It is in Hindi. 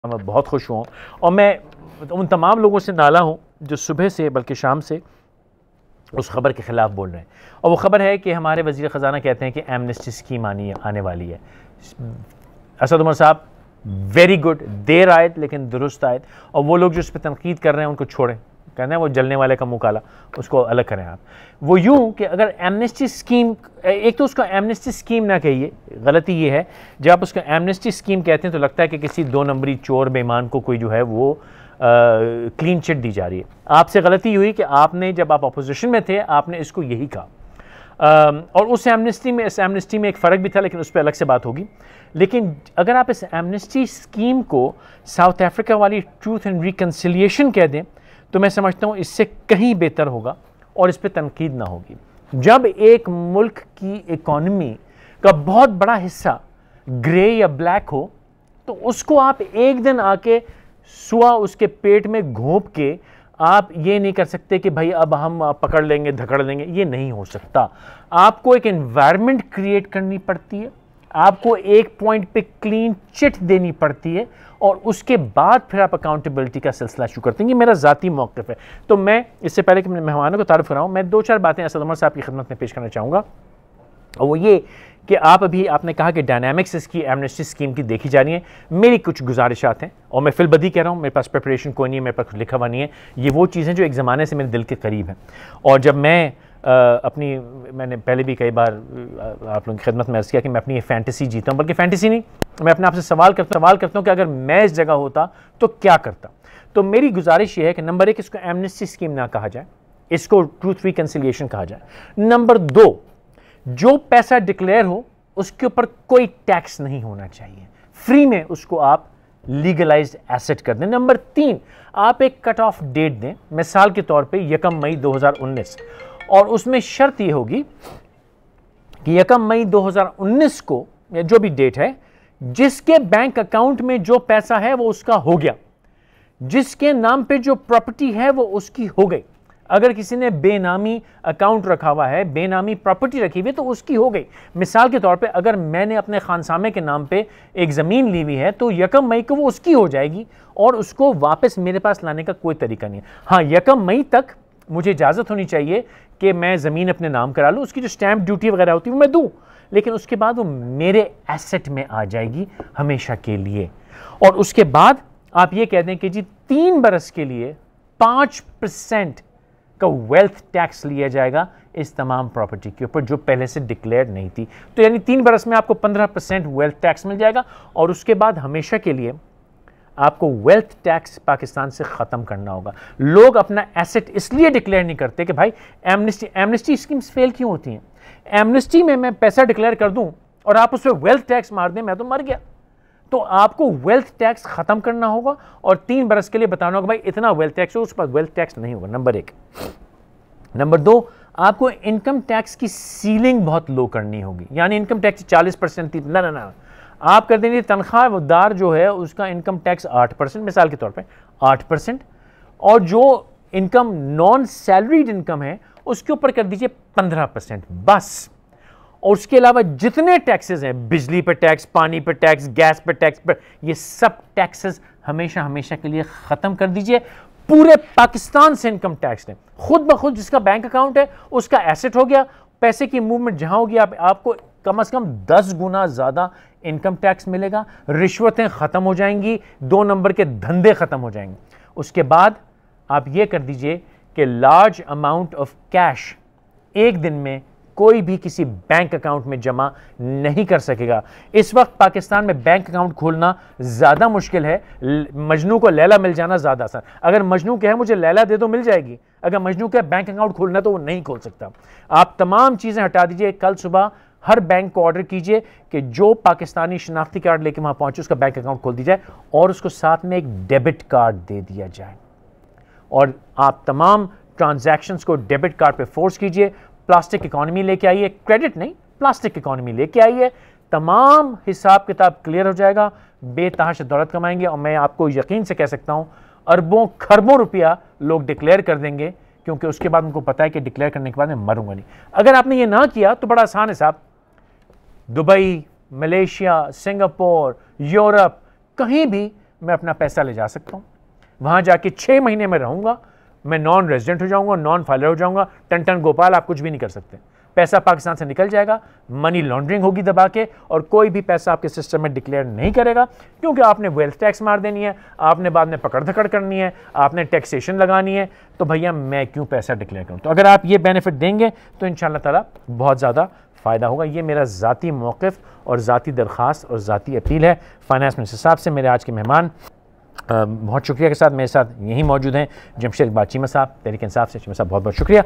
मैं बहुत खुश हुआ और मैं उन तमाम लोगों से नाला हूँ जो सुबह से बल्कि शाम से उस खबर के ख़िलाफ़ बोल रहे हैं। और वो ख़बर है कि हमारे वज़ीर ख़ज़ाना कहते हैं कि एमनेस्टी स्कीम आने वाली है। असद उमर साहब वेरी गुड, देर आयत लेकिन दुरुस्त आयत। और वो लोग जो इस पर तनकीद कर रहे हैं उनको छोड़ें, कहना है वो जलने वाले का मुँह काला, उसको अलग करें आप। वो यूँ कि अगर एमनेस्टी स्कीम, एक तो उसको एमनेस्टी स्कीम ना कहिए, गलती ये है जब आप उसको एमनेस्टी स्कीम कहते हैं तो लगता है कि किसी 2 नंबरी चोर बेईमान को कोई जो है वो क्लीन चिट दी जा रही है। आपसे गलती हुई कि आपने जब आप अपोजिशन में थे आपने इसको यही कहा। और उस एमनेस्टी में, इस एमनेस्टी में एक फ़र्क भी था लेकिन उस पर अलग से बात होगी। लेकिन अगर आप इस एमनेस्टी स्कीम को साउथ अफ्रीका वाली ट्रूथ एंड रिकन्सिलिएशन कह दें तो मैं समझता हूँ इससे कहीं बेहतर होगा और इस पर तनकीद ना होगी। जब एक मुल्क की इकॉनमी का बहुत बड़ा हिस्सा ग्रे या ब्लैक हो तो उसको आप एक दिन आके सुआ उसके पेट में घोंप के आप ये नहीं कर सकते कि भाई अब हम पकड़ लेंगे धकड़ लेंगे, ये नहीं हो सकता। आपको एक एनवायरनमेंट क्रिएट करनी पड़ती है, आपको एक पॉइंट पे क्लीन चिट देनी पड़ती है और उसके बाद फिर आप अकाउंटेबिलिटी का सिलसिला शुरू करते हैं। ये मेरा ज़ाती मौक़िफ़ है। तो मैं इससे पहले कि मैं मेहमानों को तारुफ कराऊँ, मैं 2-4 बातें असद उमर साहब की खिदमत में पेश करना चाहूँगा। और वो ये कि आपने कहा कि डायनामिक्स इसकी एमनेस्टी स्कीम की देखी जा रही है। मेरी कुछ गुजारिशात हैं और मैं फिलबदी कह रहा हूँ, मेरे पास प्रिपरेशन कोई नहीं है, मेरे पास कुछ लिखा हुआ नहीं है। ये वो चीज़ें जो एक ज़माने से मेरे दिल के करीब हैं। और जब मैंने पहले भी कई बार आप लोगों की खिदमत में अर्ज़ किया कि मैं अपनी ये फैंटेसी जीता हूँ, बल्कि फैंटेसी नहीं, मैं अपने आप से सवाल करता हूँ कि अगर मैं इस जगह होता तो क्या करता। तो मेरी गुजारिश ये है कि नंबर 1 इसको एमनेस्टी स्कीम ना कहा जाए, इसको ट्रूथ रिकन्सिलिएशन कहा जाए। नंबर 2, जो पैसा डिक्लेयर हो उसके ऊपर कोई टैक्स नहीं होना चाहिए, फ्री में उसको आप लीगलाइज्ड एसेट कर दें। नंबर 3, आप एक कट ऑफ डेट दें, मिसाल के तौर पे 1 मई 2019, और उसमें शर्त ये होगी कि 1 मई 2019 को या जो भी डेट है, जिसके बैंक अकाउंट में जो पैसा है वो उसका हो गया, जिसके नाम पे जो प्रॉपर्टी है वो उसकी हो गई। अगर किसी ने बेनामी अकाउंट रखा हुआ है, बेनामी प्रॉपर्टी रखी हुई है तो उसकी हो गई। मिसाल के तौर पे अगर मैंने अपने खानसामे के नाम पे एक ज़मीन ली हुई है तो 1 मई को वो उसकी हो जाएगी और उसको वापस मेरे पास लाने का कोई तरीका नहीं है। हाँ, 1 मई तक मुझे इजाज़त होनी चाहिए कि मैं ज़मीन अपने नाम करा लूँ, उसकी जो स्टैम्प ड्यूटी वगैरह होती है वो मैं दूँ, लेकिन उसके बाद वो मेरे एसेट में आ जाएगी हमेशा के लिए। और उसके बाद आप ये कह दें कि जी 3 बरस के लिए 5% का वेल्थ टैक्स लिया जाएगा इस तमाम प्रॉपर्टी के ऊपर जो पहले से डिक्लेयर नहीं थी। तो यानी 3 बरस में आपको 15% वेल्थ टैक्स मिल जाएगा और उसके बाद हमेशा के लिए आपको वेल्थ टैक्स पाकिस्तान से ख़त्म करना होगा। लोग अपना एसेट इसलिए डिक्लेयर नहीं करते कि भाई एमनेस्टी स्कीम्स फेल क्यों होती हैं। एमनेस्टी में मैं पैसा डिक्लेयर कर दूं और आप उस पर वेल्थ टैक्स मार दें, मैं तो मर गया। तो आपको वेल्थ टैक्स ख़त्म करना होगा और 3 बरस के लिए बताना होगा भाई इतना वेल्थ टैक्स हो, उस पर वेल्थ टैक्स नहीं होगा। नंबर 1। नंबर 2, आपको इनकम टैक्स की सीलिंग बहुत लो करनी होगी, यानी इनकम टैक्स 40% थी, ना आप कर देंगे तनख्वाहदार जो है उसका इनकम टैक्स 8%, मिसाल के तौर पे 8%, और जो इनकम नॉन सैलरीड इनकम है उसके ऊपर कर दीजिए 15% बस। और उसके अलावा जितने टैक्सेस हैं, बिजली पर टैक्स, पानी पर टैक्स, गैस पर टैक्स, पर ये सब टैक्सेस हमेशा के लिए ख़त्म कर दीजिए। पूरे पाकिस्तान से इनकम टैक्स लें, खुद ब खुद जिसका बैंक अकाउंट है उसका एसेट हो गया, पैसे की मूवमेंट जहां होगी आपको कम से कम 10 गुना ज़्यादा इनकम टैक्स मिलेगा। रिश्वतें ख़त्म हो जाएंगी, 2 नंबर के धंधे ख़त्म हो जाएंगे। उसके बाद आप ये कर दीजिए कि लार्ज अमाउंट ऑफ कैश एक दिन में कोई भी किसी बैंक अकाउंट में जमा नहीं कर सकेगा। इस वक्त पाकिस्तान में बैंक अकाउंट खोलना ज़्यादा मुश्किल है, मजनू को लैला मिल जाना ज़्यादा आसान। अगर मजनू कहे मुझे लैला दे दो मिल जाएगी, अगर मजनू कहे बैंक अकाउंट खोलना तो वो नहीं खोल सकता। आप तमाम चीज़ें हटा दीजिए, कल सुबह हर बैंक को ऑर्डर कीजिए कि जो पाकिस्तानी शनाख्ती कार्ड लेके वहाँ पहुँचे उसका बैंक अकाउंट खोल दी जाए और उसको साथ में एक डेबिट कार्ड दे दिया जाए और आप तमाम ट्रांजैक्शंस को डेबिट कार्ड पे फोर्स कीजिए। प्लास्टिक इकॉनमी लेके आइए, क्रेडिट नहीं, प्लास्टिक इकॉनमी लेके आइए, तमाम हिसाब किताब क्लियर हो जाएगा, बेतहाशा दौलत कमाएंगे। और मैं आपको यकीन से कह सकता हूँ अरबों खरबों रुपया लोग डिक्लेयर कर देंगे, क्योंकि उसके बाद उनको पता है कि डिक्लेयर करने के बाद मैं मरूंगा नहीं। अगर आपने ये ना किया तो बड़ा आसान है साहब, दुबई, मलेशिया, सिंगापुर, यूरोप, कहीं भी मैं अपना पैसा ले जा सकता हूँ, वहाँ जाके 6 महीने में रहूँगा, मैं नॉन रेजिडेंट हो जाऊँगा, नॉन फाइलर हो जाऊँगा, टन गोपाल आप कुछ भी नहीं कर सकते। पैसा पाकिस्तान से निकल जाएगा, मनी लॉन्ड्रिंग होगी दबा के, और कोई भी पैसा आपके सिस्टम में डिक्लेयर नहीं करेगा, क्योंकि आपने वेल्थ टैक्स मार देनी है, आपने बाद में पकड़ धकड़ करनी है, आपने टैक्सेशन लगानी है, तो भैया मैं क्यों पैसा डिक्लेयर करूँ। तो अगर आप ये बेनिफिट देंगे तो इंशाअल्लाह ताला बहुत ज़्यादा फ़ायदा होगा। ये मेरा ज़ाती मौक़िफ़ और ज़ाती दरख्वास्त और ज़ाती अपील है फाइनेंस मिनिस्टर साहब से। मेरे आज के मेहमान बहुत शुक्रिया के साथ मेरे साथ यहीं मौजूद हैं जमशेद इकबाल चीमा साहब, तहरीक इंसाफ से। चीमा साहब बहुत बहुत शुक्रिया।